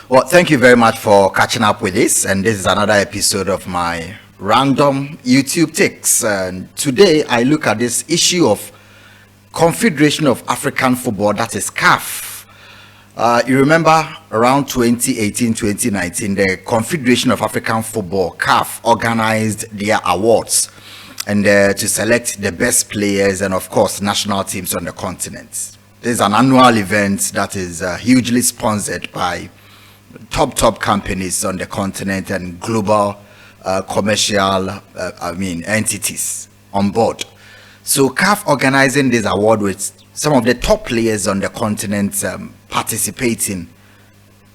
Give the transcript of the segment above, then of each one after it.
Well, thank you very much for catching up with this. And this is another episode of my random YouTube takes. And today I look at this issue of Confederation of African Football, that is CAF. You remember around 2018-2019, the Confederation of African Football, CAF, organized their awards and to select the best players and, of course, national teams on the continent. This is an annual event that is hugely sponsored by top companies on the continent and global commercial entities on board. So CAF organizing this award with some of the top players on the continent participating,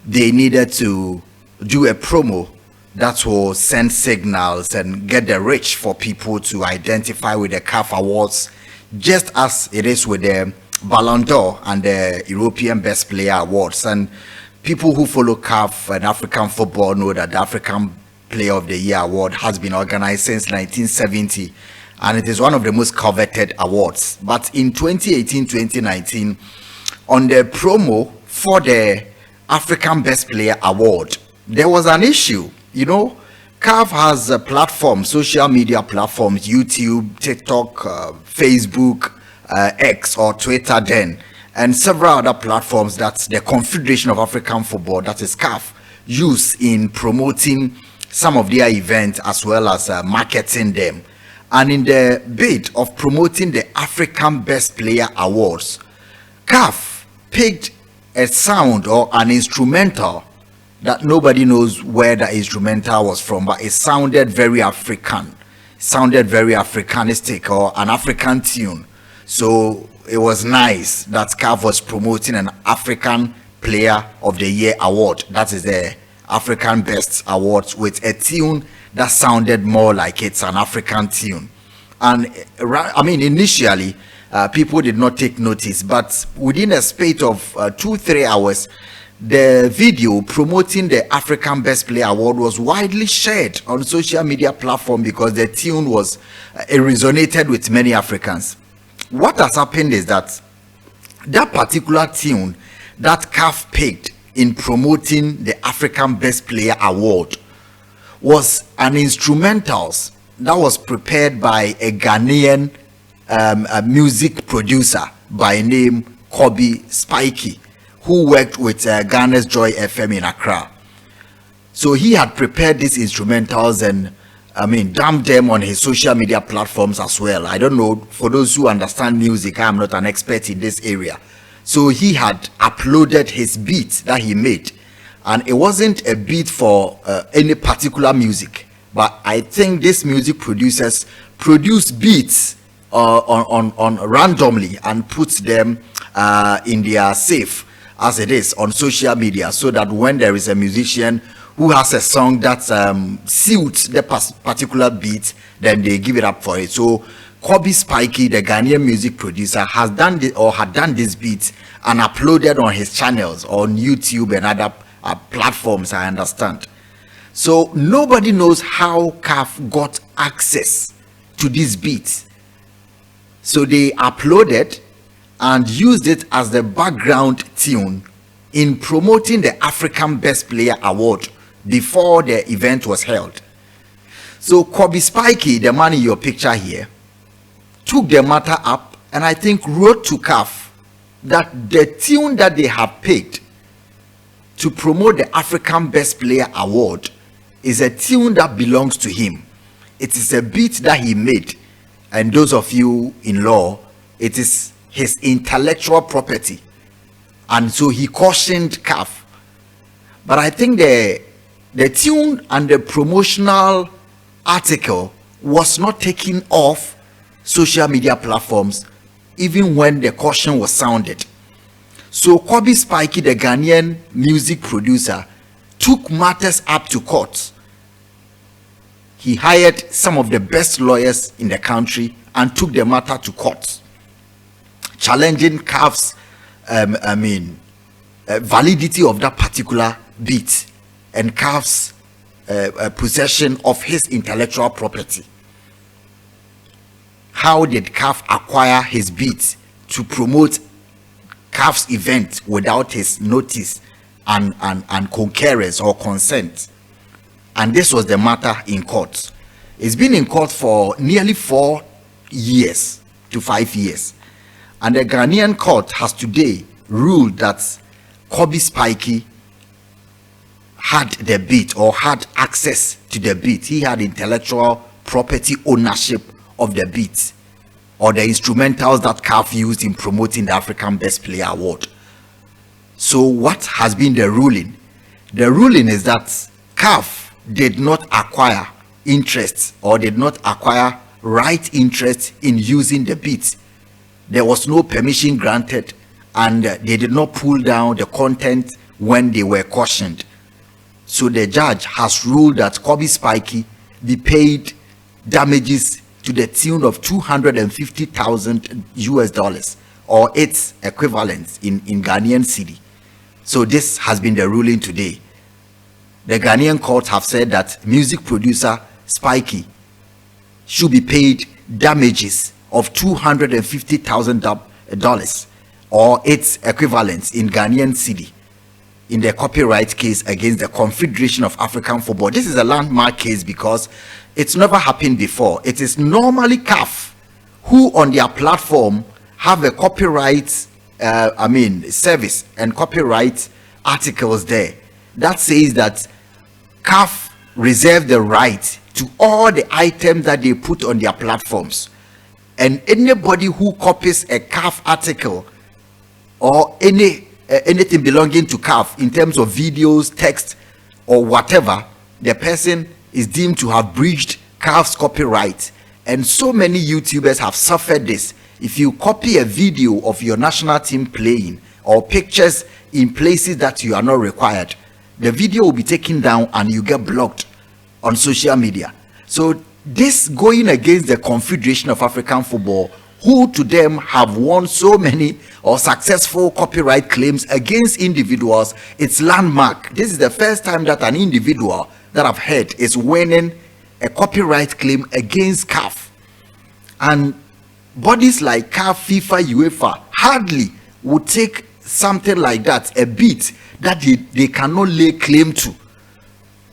they needed to do a promo that will send signals and get the reach for people to identify with the CAF awards, just as it is with the Ballon d'Or and the European Best Player Awards. And people who follow CAF and African football know that the African Player of the Year award has been organized since 1970, and it is one of the most coveted awards. But in 2018-2019, on the promo for the African Best Player Award, there was an issue. You know, CAF has a platform, social media platforms, YouTube, TikTok, Facebook, X or Twitter then, and several other platforms that the Confederation of African Football, that is CAF, use in promoting some of their events as well as marketing them. And in the bid of promoting the African Best Player Awards, CAF picked a sound or an instrumental that nobody knows where the instrumental was from, but it sounded very African, sounded very Africanistic or an African tune. So it was nice that CAF was promoting an African Player of the Year award. That is the African Best Awards with a tune that sounded more like it's an African tune. And I mean, initially, people did not take notice, but within a space of 2-3 hours, the video promoting the African Best Player Award was widely shared on social media platform because the tune was it resonated with many Africans. What has happened is that that particular tune that CAF picked in promoting the African Best Player Award was an instrumentals that was prepared by a Ghanaian a music producer by name Kobe Spikey, who worked with Ghana's Joy FM in Accra. So he had prepared these instrumentals and dumped them on his social media platforms as well. I don't know, for those who understand music, I'm not an expert in this area. So he had uploaded his beat that he made, and it wasn't a beat for any particular music, but I think these music producers produce beats on randomly and put them in their safe as it is on social media, so that when there is a musician who has a song that suits the particular beat, then they give it up for it. So Kobe Spikey, the Ghanaian music producer, has done this, or had done this beat and uploaded on his channels on YouTube and other platforms, I understand. So nobody knows how CAF got access to this beat. So they uploaded and used it as the background tune in promoting the African Best Player Award before the event was held. So Kobe Spikey, the man in your picture here, took the matter up and I think wrote to CAF that the tune that they have picked to promote the African Best Player Award is a tune that belongs to him. It is a beat that he made, and those of you in law, it is his intellectual property. And so he cautioned CAF. But I think the tune and the promotional article was not taken off social media platforms even when the caution was sounded. So Kobe Spikey, the Ghanaian music producer, took matters up to court. He hired some of the best lawyers in the country and took the matter to court, challenging CAF's validity of that particular beat and CAF's possession of his intellectual property. How did CAF acquire his beat to promote CAF's event without his notice and concurrence or consent. And this was the matter in court. It's been in court for nearly 4 years to 5 years. And the Ghanaian court has today ruled that Kobe Spikey had the beat or had access to the beat. He had intellectual property ownership of the beat or the instrumentals that CAF used in promoting the African Best Player Award. So what has been the ruling? The ruling is that CAF did not acquire interest or did not acquire right interest in using the beat. There was no permission granted, and they did not pull down the content when they were cautioned. So the judge has ruled that Kobe Spikey be paid damages to the tune of $250,000 or its equivalent in Ghanaian cedi. So this has been the ruling today. The Ghanaian courts have said that music producer Spikey should be paid damages of $250,000 or its equivalent in Ghanaian cedi in the copyright case against the Confederation of African Football. This is a landmark case because it's never happened before. It is normally CAF who on their platform have a copyright service and copyright articles there that says that CAF reserve the right to all the items that they put on their platforms, and anybody who copies a CAF article or anything belonging to CAF in terms of videos, text, or whatever, the person is deemed to have breached CAF's copyright. And so many YouTubers have suffered this. If you copy a video of your national team playing or pictures in places that you are not required, the video will be taken down and you get blocked on social media. So this going against the Confederation of African Football, who to them have won so many or successful copyright claims against individuals, it's landmark. This is the first time that an individual that I've heard is winning a copyright claim against CAF. And bodies like CAF, FIFA, UEFA hardly would take something like that, a beat that they cannot lay claim to.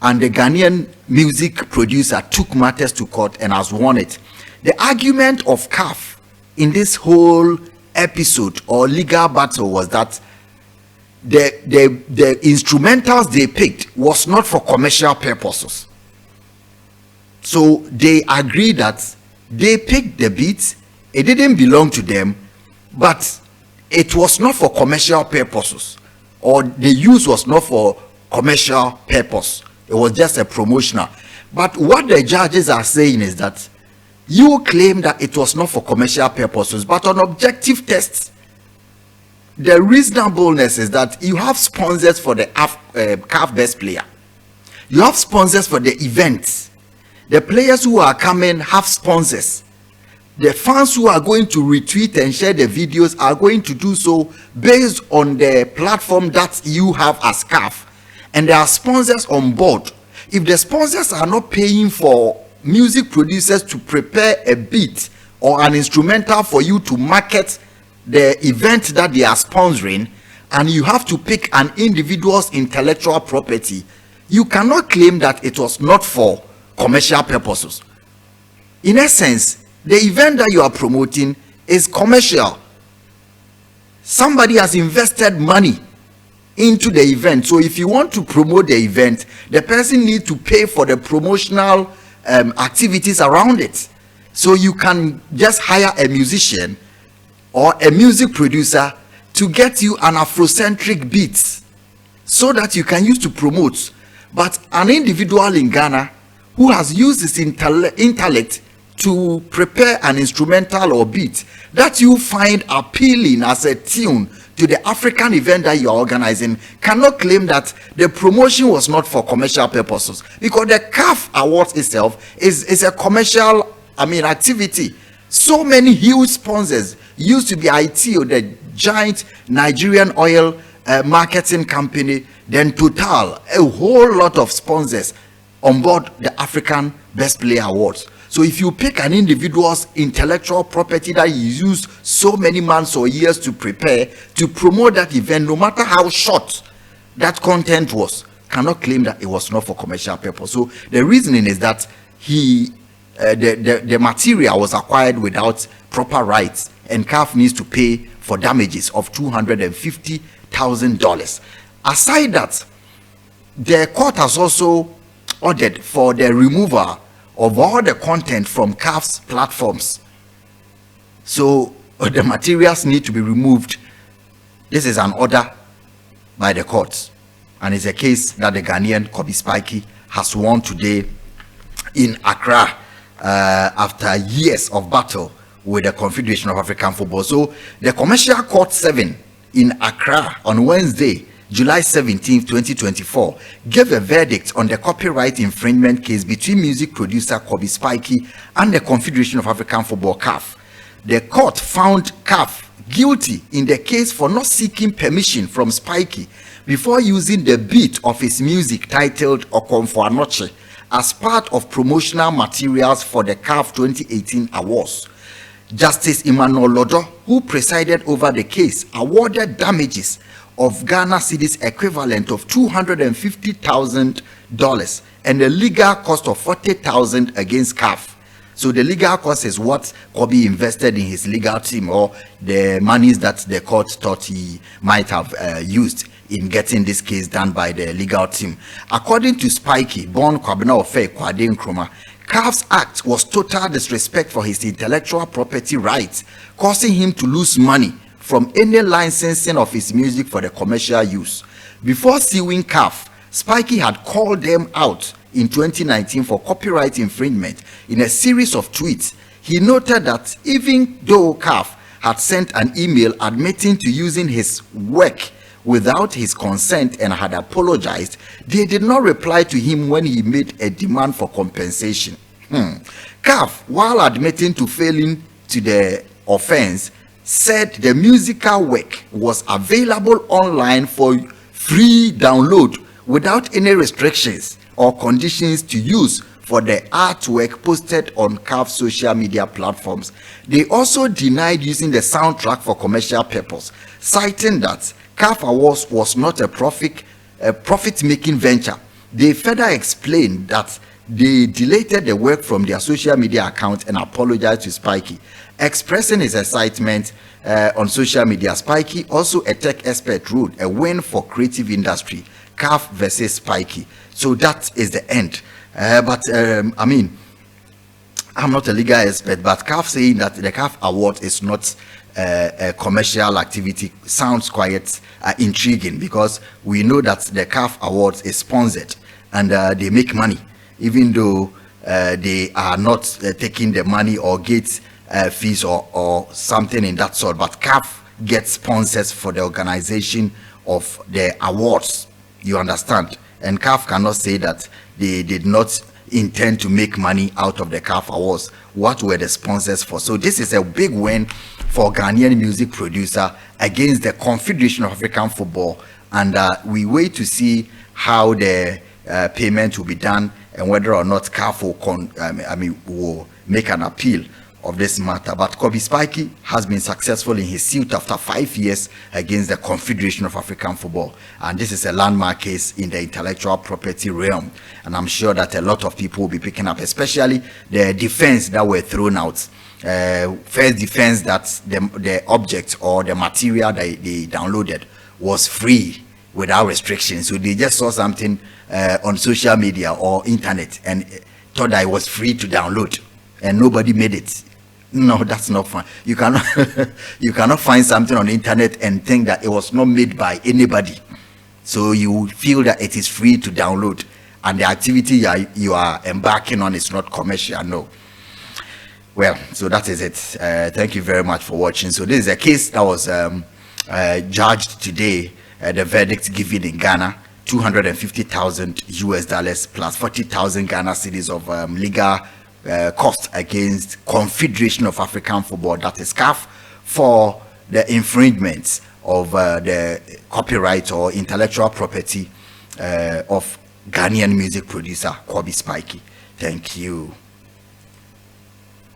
And the Ghanaian music producer took matters to court and has won it. The argument of CAF in this whole episode or legal battle was that the instrumentals they picked was not for commercial purposes. So they agreed that they picked the beats, it didn't belong to them, but it was not for commercial purposes, or the use was not for commercial purpose. It was just a promotional. But what the judges are saying is that you claim that it was not for commercial purposes, but on objective tests, the reasonableness is that you have sponsors for the CAF Best Player. You have sponsors for the events. The players who are coming have sponsors. The fans who are going to retweet and share the videos are going to do so based on the platform that you have as CAF. And there are sponsors on board. If the sponsors are not paying for music producers to prepare a beat or an instrumental for you to market the event that they are sponsoring, and you have to pick an individual's intellectual property, you cannot claim that it was not for commercial purposes. In essence, the event that you are promoting is commercial. Somebody has invested money into the event. So if you want to promote the event, the person needs to pay for the promotional activities around it. So you can just hire a musician or a music producer to get you an Afrocentric beat so that you can use to promote. But an individual in Ghana who has used his intellect to prepare an instrumental or beat that you find appealing as a tune to the African event that you are organizing cannot claim that the promotion was not for commercial purposes, because the CAF Awards itself is a commercial activity. So many huge sponsors used to be ITO, the giant Nigerian oil marketing company, then Total, a whole lot of sponsors on board the African Best Player Awards. So if you pick an individual's intellectual property that he used so many months or years to prepare to promote that event, no matter how short that content was cannot claim that it was not for commercial purpose. So the reasoning is that the material was acquired without proper rights, and CAF needs to pay for damages of $250,000. Aside that, the court has also ordered for the removal of all the content from CAF's platforms. So the materials need to be removed. This is an order by the courts, and it's a case that the Ghanaian Kobe Spikey has won today in Accra after years of battle with the Confederation of African Football. So the Commercial Court 7 in Accra on Wednesday, July 17, 2024, gave a verdict on the copyright infringement case between music producer Kobe Spikey and the Confederation of African Football, CAF. The court found CAF guilty in the case for not seeking permission from Spikey before using the beat of his music titled Okomfo Anoche as part of promotional materials for the CAF 2018 awards. Justice Emmanuel Lodo, who presided over the case, awarded damages of Ghana cedis equivalent of $250,000 and a legal cost of $40,000 against CAF. So the legal cost is what Kobe invested in his legal team, or the monies that the court thought he might have used in getting this case done by the legal team. According to Spikey, born Kwabena Ofe Kwade Nkrumah, CAF's act was total disrespect for his intellectual property rights, causing him to lose money from any licensing of his music for the commercial use. Before suing CAF, Spikey had called them out in 2019 for copyright infringement. In a series of tweets, he noted that even though CAF had sent an email admitting to using his work without his consent and had apologized, they did not reply to him when he made a demand for compensation. CAF, while admitting to failing to the offense, said the musical work was available online for free download without any restrictions or conditions to use for the artwork posted on CAF social media platforms. They also denied using the soundtrack for commercial purpose, citing that CAF Awards was not a profit-making venture. They further explained that they deleted the work from their social media account and apologized to Spikey. Expressing his excitement on social media, Spikey, also a tech expert, wrote a win for creative industry, CAF versus Spikey. So that is the end. I mean, I'm not a legal expert, but CAF saying that the CAF award is not a commercial activity sounds quite intriguing, because we know that the CAF awards is sponsored and they make money, even though they are not taking the money or get fees or something in that sort. But CAF gets sponsors for the organization of the awards. You understand? And CAF cannot say that they did not intend to make money out of the CAF awards. What were the sponsors for? So this is a big win for Ghanaian music producer against the Confederation of African Football, and we wait to see how the payment will be done and whether or not CAF will make an appeal of this matter. But Kobe Spikey has been successful in his suit after 5 years against the Confederation of African Football, and this is a landmark case in the intellectual property realm, and I'm sure that a lot of people will be picking up, especially the defense that were thrown out. First defense that the object or the material that they downloaded was free without restrictions. So they just saw something on social media or internet and thought that it was free to download, and nobody made it. No, that's not fun. You cannot you cannot find something on the internet and think that it was not made by anybody. So you feel that it is free to download, and the activity you are embarking on is not commercial. No. Well, so that is it. Thank you very much for watching. So this is a case that was judged today. The verdict given in Ghana, $250,000 plus 40,000 Ghana cedis of legal cost against Confederation of African Football, that is CAF, for the infringements of the copyright or intellectual property of Ghanaian music producer Kobe Spikey. Thank you.